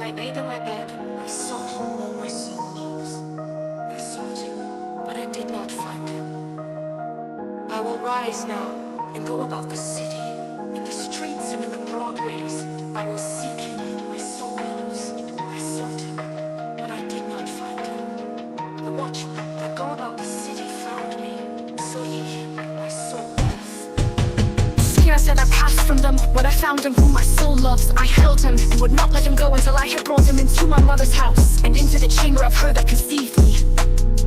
I laid in my bed, I sought all my souls. I sought him, but I did not find him. I will rise now and go about the city, in the streets and in the broad ways. I will seek him, my soul knows. I sought him, but I did not find him. The watchmen that go about the city found me. So ye, my soul loves. Years that I passed from them, when I found him whom my soul loves, I held him and would not let him go until I had brought him into my mother's house, and into the chamber of her that conceived me.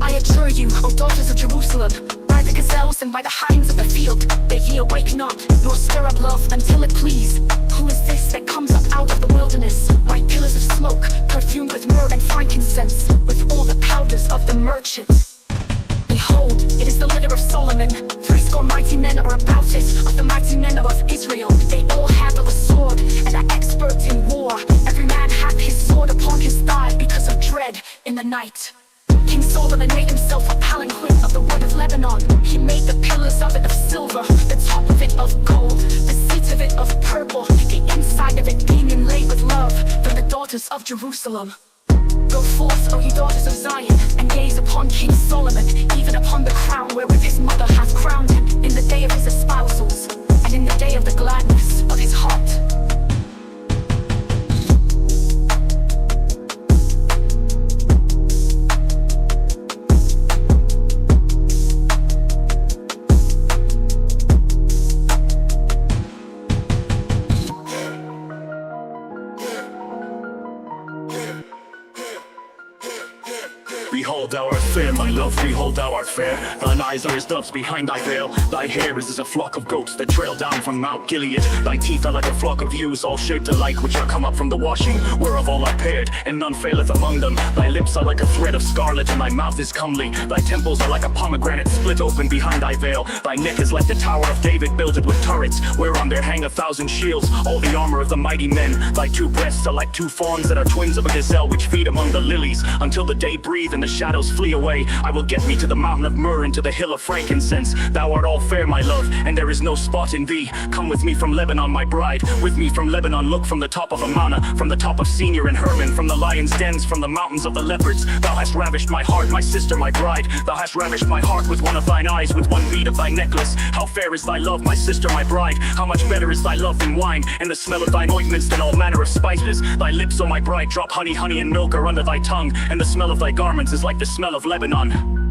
I adjure you, O daughters of Jerusalem, by the gazelles and by the hinds of the field, that ye awake not, nor stir up love until it please. Who is this that comes up out of the wilderness, by pillars of smoke, perfumed with myrrh and frankincense, with all the powders of the merchant? Behold, it is the litter of Solomon. 80 mighty men are about it, of the mighty men of Israel. They all handle a sword, and are experts in war. Every man hath his sword upon his thigh, because of dread in the night. King Solomon made himself a palanquin of the wood of Lebanon. He made the pillars of it of silver, the top of it of gold, the seats of it of purple, the inside of it being inlaid with love, from the daughters of Jerusalem. Go forth, O ye daughters of Zion, and gaze upon King Solomon, even upon the crown wherewith his mother hath crowned him, in the day of his espousals, and in the day of the gladness of his heart. Behold, thou art fair, my love, behold, thou art fair. Thine eyes are as doves behind thy veil. Thy hair is as a flock of goats that trail down from Mount Gilead. Thy teeth are like a flock of ewes, all shaped alike, which are come up from the washing, whereof all are paired, and none faileth among them. Thy lips are like a thread of scarlet, and thy mouth is comely. Thy temples are like a pomegranate split open behind thy veil. Thy neck is like the tower of David builded with turrets, whereon there hang 1,000 shields, all the armor of the mighty men. Thy two breasts are like two fawns that are twins of a gazelle, which feed among the lilies, until the day breathe and the shadows flee away. I will get me to the mountain of myrrh and to the hill of frankincense. Thou art all fair, my love, and there is no spot in thee. Come with me from Lebanon, my bride. With me from Lebanon, look from the top of Amana, from the top of Senior and Hermon, from the lion's dens, from the mountains of the leopards. Thou hast ravished my heart, my sister, my bride. Thou hast ravished my heart with one of thine eyes, with one bead of thy necklace. How fair is thy love, my sister, my bride. How much better is thy love than wine, and the smell of thine ointments than all manner of spices. Thy lips, O my bride, drop honey, honey and milk are under thy tongue, and the smell of thy garments is like the smell of Lebanon.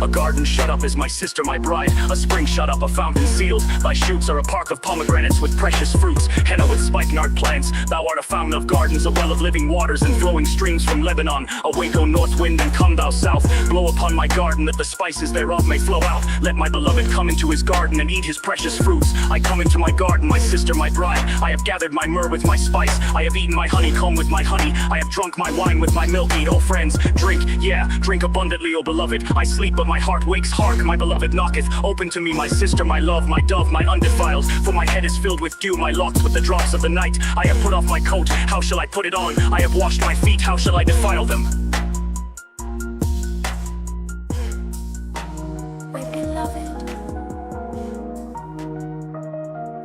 A garden shut up is my sister, my bride. A spring shut up, a fountain sealed. Thy shoots are a park of pomegranates with precious fruits, henna with spikenard plants. Thou art a fountain of gardens, a well of living waters, and flowing streams from Lebanon. Awake, O north wind, and come thou south. Blow upon my garden, that the spices thereof may flow out. Let my beloved come into his garden, and eat his precious fruits. I come into my garden, my sister, my bride. I have gathered my myrrh with my spice. I have eaten my honeycomb with my honey. I have drunk my wine with my milk mead. O friends, drink, yeah, drink abundantly, O beloved. I sleep, but my heart wakes. Hark, my beloved knocketh. Open to me, my sister, my love, my dove, my undefiled. For my head is filled with dew, my locks with the drops of the night. I have put off my coat, how shall I put it on? I have washed my feet, how shall I defile them? My beloved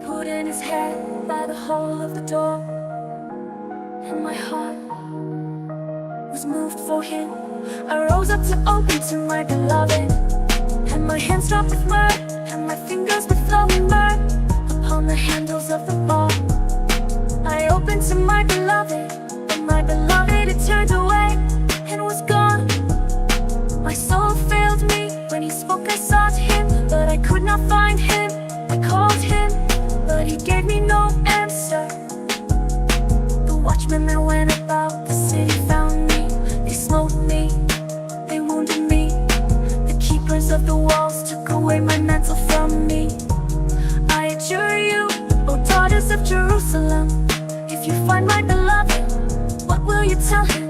put in his hand by the hole of the door, and my heart was moved for him. I rose up to open to my beloved, and my hands dropped with myrrh, and my fingers with flowing myrrh upon the handles of the bar. I opened to my beloved, but my beloved had turned away and was gone. My soul failed me when he spoke. I sought him, but I could not find him. I called him, but he gave me no answer. The watchmen that went about the city found me. They smote me, they wounded me. The keepers of the walls took away my mantle from me. I adjure you, O daughters of Jerusalem, if you find my beloved, what will you tell him?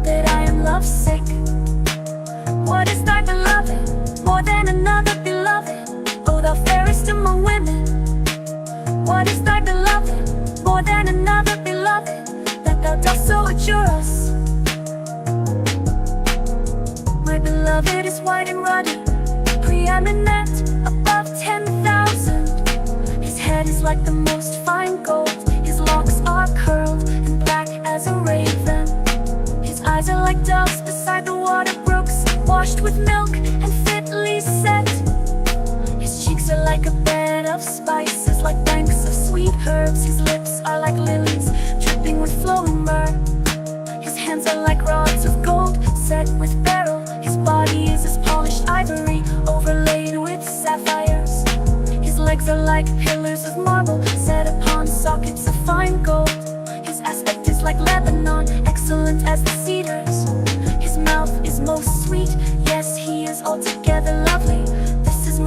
That I am lovesick. What is thy beloved? More than another beloved, O thou fairest among women. What is thy beloved? More than another beloved, that thou dost so adjure us? My beloved is white and ruddy, preeminent above 10,000. His head is like the most fine gold, his locks are curled and black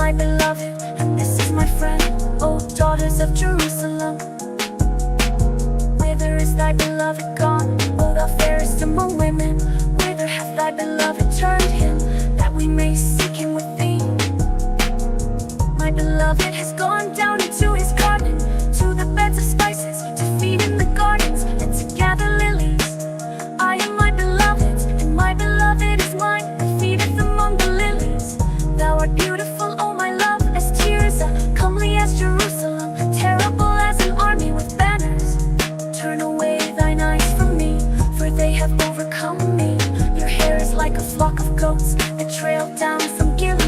my beloved, and this is my friend, O daughters of Jerusalem. Whither is thy beloved gone, O thou fairest among women? Whither hath thy beloved turned him, that we may seek him with thee? My beloved has gone down into his garden, to the beds of spices, to feed in the gardens, and to gather lilies. I am my beloved, and my beloved is mine, and feedeth among the lilies. Thou art beautiful, O my love, as Tirzah, comely as Jerusalem, terrible as an army with banners. Turn away thine eyes from me, for they have overcome me. Your hair is like a flock of goats that trail down from Gilead.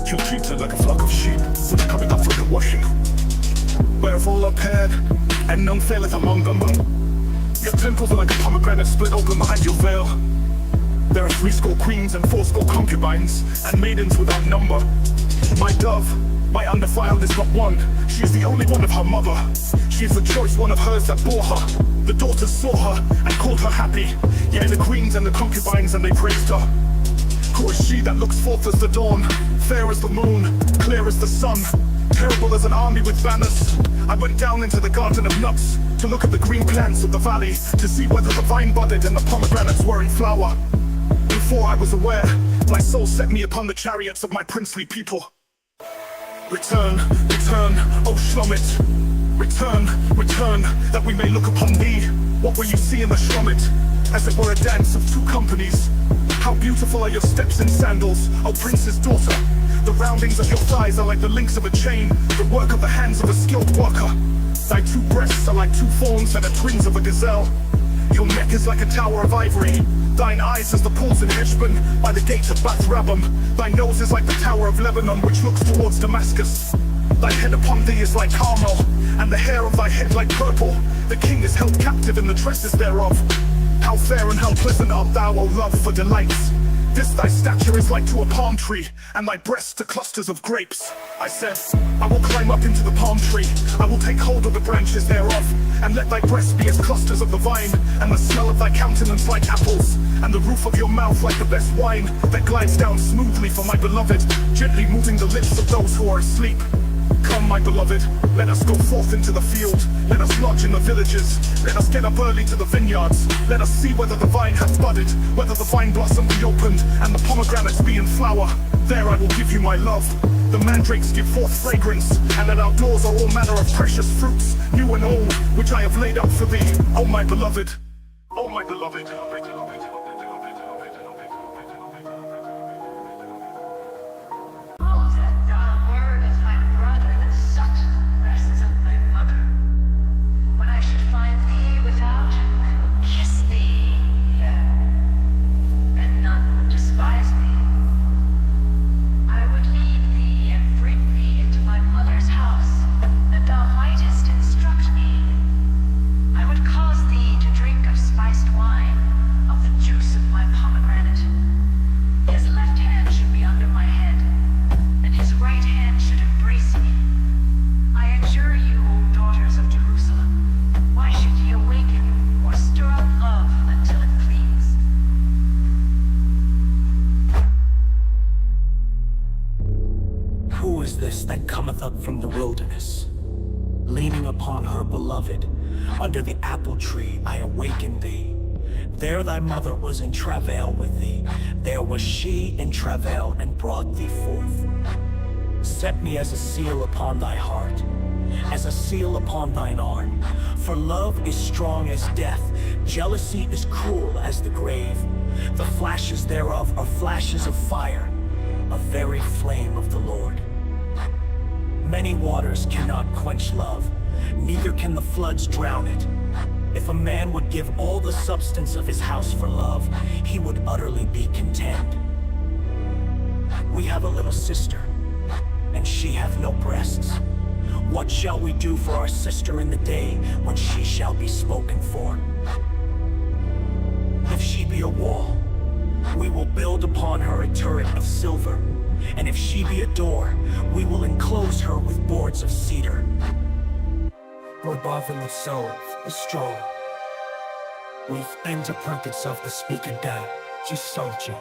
You treat her like a flock of sheep, which coming up from the washing. Whereof all are paired, and none faileth among them. Your temples are like a pomegranate split open behind your veil. There are 80 queens and 80 concubines, and maidens without number. My dove, my undefiled is but one. She is the only one of her mother. She is the choice one of hers that bore her. The daughters saw her and called her happy. Yea, the queens and the concubines, and they praised her. Who is she that looks forth as the dawn, fair as the moon, clear as the sun, terrible as an army with banners? I went down into the garden of nuts, to look at the green plants of the valley, to see whether the vine budded and the pomegranates were in flower. Before I was aware, my soul set me upon the chariots of my princely people. Return, return, O Shlomit. Return, return, that we may look upon thee. What will you see in the Shlomit? As it were a dance of two companies. How beautiful are your steps in sandals, O prince's daughter. The roundings of your thighs are like the links of a chain, the work of the hands of a skilled worker. Thy two breasts are like two fawns and the twins of a gazelle. Your neck is like a tower of ivory. Thine eyes as the pools in Heshbon, by the gate of Bath Rabbim. Thy nose is like the tower of Lebanon, which looks towards Damascus. Thy head upon thee is like Carmel, and the hair of thy head like purple. The king is held captive in the tresses thereof. How fair and how pleasant art thou, O love, for delights. This thy stature is like to a palm tree, and thy breasts to clusters of grapes. I said, I will climb up into the palm tree, I will take hold of the branches thereof, and let thy breasts be as clusters of the vine, and the smell of thy countenance like apples, and the roof of your mouth like the best wine, that glides down smoothly for my beloved, gently moving the lips of those who are asleep. Come, my beloved, let us go forth into the field. Let us lodge in the villages. Let us get up early to the vineyards. Let us see whether the vine hath budded, whether the vine blossom be opened, and the pomegranates be in flower. There I will give you my love. The mandrakes give forth fragrance, and at our doors are all manner of precious fruits, new and old, which I have laid out for thee, O my beloved. O my beloved. Who is this that cometh up from the wilderness? Leaning upon her beloved, under the apple tree I awakened thee. There thy mother was in travail with thee. There was she in travail and brought thee forth. Set me as a seal upon thy heart, as a seal upon thine arm. For love is strong as death, jealousy is cruel as the grave. The flashes thereof are flashes of fire, a very flame of the Lord. Many waters cannot quench love, neither can the floods drown it. If a man would give all the substance of his house for love, he would utterly be content. We have a little sister, and she hath no breasts. What shall we do for our sister in the day when she shall be spoken for? If she be a wall, we will build upon her a turret of silver. And if she be a door, we will enclose her with boards of cedar. Robavim soul is strong. With ends apprentice of the speaker dad, Jisoji,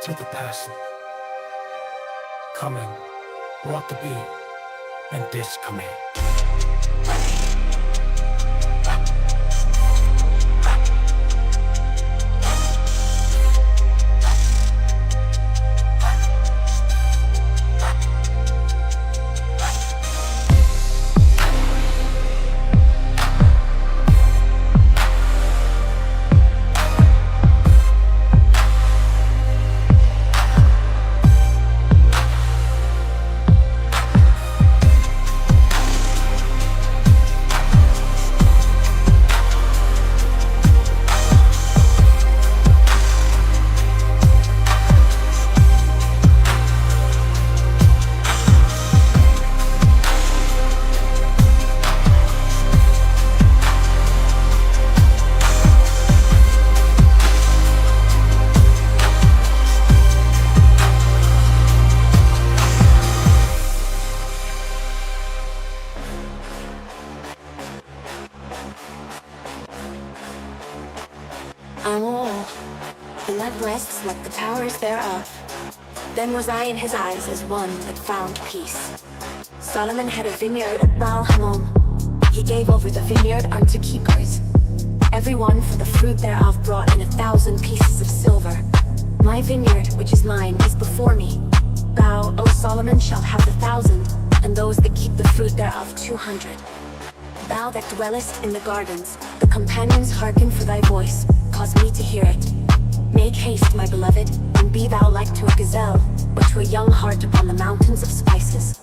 to the passing. Coming, brought the be, and this command. I'm old, and that rests like the towers thereof. Then was I in his eyes as one that found peace. Solomon had a vineyard at Baal Hamon. He gave over the vineyard unto keepers. Every one for the fruit thereof brought in 1,000 pieces of silver. My vineyard, which is mine, is before me. Thou, O Solomon, shalt have 1,000, and those that keep the fruit thereof 200. Thou that dwellest in the gardens, the companions hearken for thy voice, cause me to hear it. Make haste, my beloved, and be thou like to a gazelle, or to a young hart upon the mountains of spices.